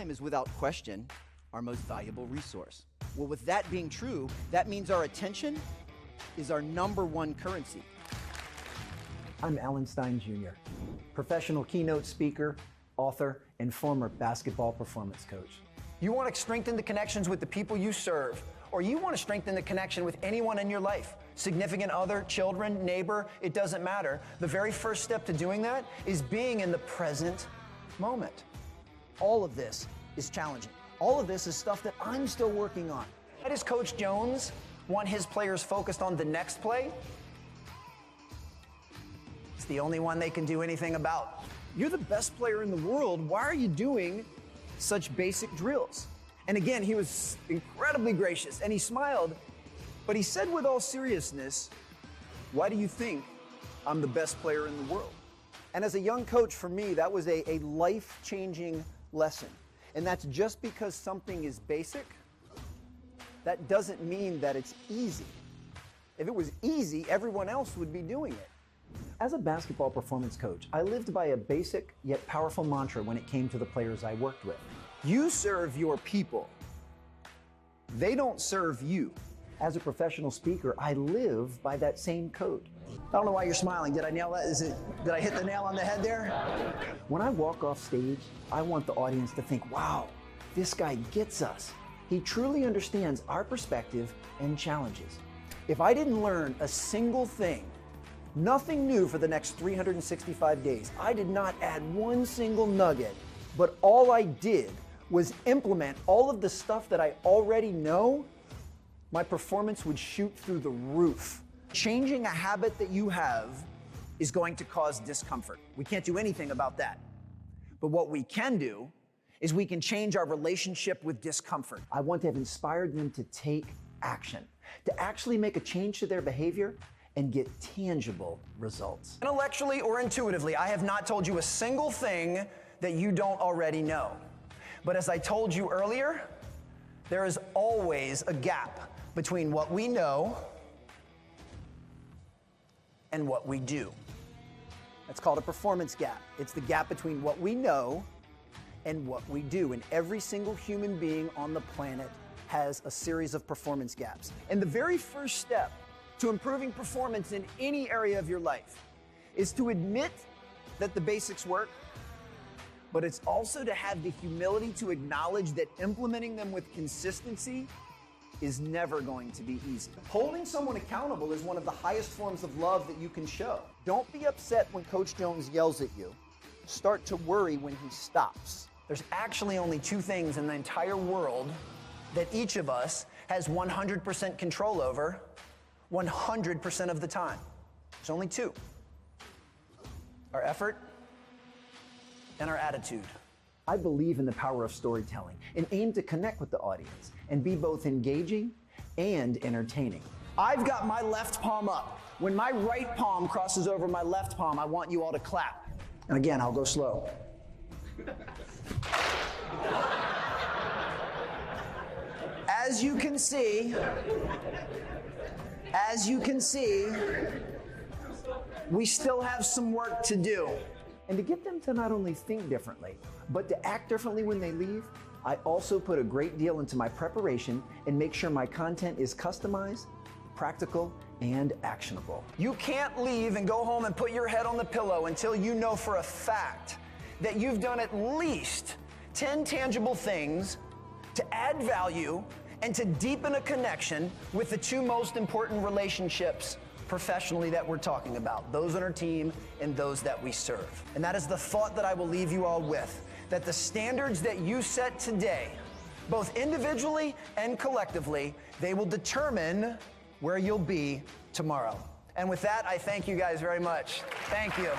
Time is without question our most valuable resource. Well, with that being true, that means our attention is our #1 currency. I'm Stein Jr., professional keynote speaker, author, and former basketball performance coach. You want to strengthen the connections with the people you serve, or you want to strengthen the connection with anyone in your life, significant other, children, neighbor, it doesn't matter. The very first step to doing that is being in the present moment. All of this is challenging. All of this is stuff that I'm still working on. Why does Coach Jones want his players focused on the next play? It's the only one they can do anything about. You're the best player in the world. Why are you doing such basic drills? And again, he was incredibly gracious and he smiled, but he said with all seriousness, why do you think I'm the best player in the world? And as a young coach, for me, that was a life-changing lesson. And that's just because something is basic, that doesn't mean that it's easy. If it was easy, everyone else would be doing it. As a basketball performance coach, I lived by a basic yet powerful mantra when it came to the players I worked with. You serve your people. They don't serve you. As a professional speaker, I live by that same code. I don't know why you're smiling. Did I nail that? Did I hit the nail on the head there? When I walk off stage, I want the audience to think, wow, this guy gets us. He truly understands our perspective and challenges. If I didn't learn a single thing, nothing new for the next 365 days, I did not add one single nugget, but all I did was implement all of the stuff that I already know, my performance would shoot through the roof. Changing a habit that you have is going to cause discomfort. We can't do anything about that. But what we can do is we can change our relationship with discomfort. I want to have inspired them to take action, to actually make a change to their behavior and get tangible results. Intellectually or intuitively, I have not told you a single thing that you don't already know. But as I told you earlier, there is always a gap between what we know and what we do. That's called a performance gap. It's the gap between what we know and what we do. And every single human being on the planet has a series of performance gaps. And the very first step to improving performance in any area of your life is to admit that the basics work, but it's also to have the humility to acknowledge that implementing them with consistency is never going to be easy. Holding someone accountable is one of the highest forms of love that you can show. Don't be upset when Coach Jones yells at you. Start to worry when he stops. There's actually only two things in the entire world that each of us has 100% control over 100% of the time. There's only two. Our effort and our attitude. I believe in the power of storytelling and aim to connect with the audience and be both engaging and entertaining. I've got my left palm up. When my right palm crosses over my left palm, I want you all to clap. And again, I'll go slow. As you can see, we still have some work to do. And to get them to not only think differently, but to act differently when they leave, I also put a great deal into my preparation and make sure my content is customized, practical, and actionable. You can't leave and go home and put your head on the pillow until you know for a fact that you've done at least 10 tangible things to add value and to deepen a connection with the two most important relationships professionally that we're talking about, those on our team and those that we serve. And that is the thought that I will leave you all with, that the standards that you set today, both individually and collectively, they will determine where you'll be tomorrow. And with that, I thank you guys very much. Thank you.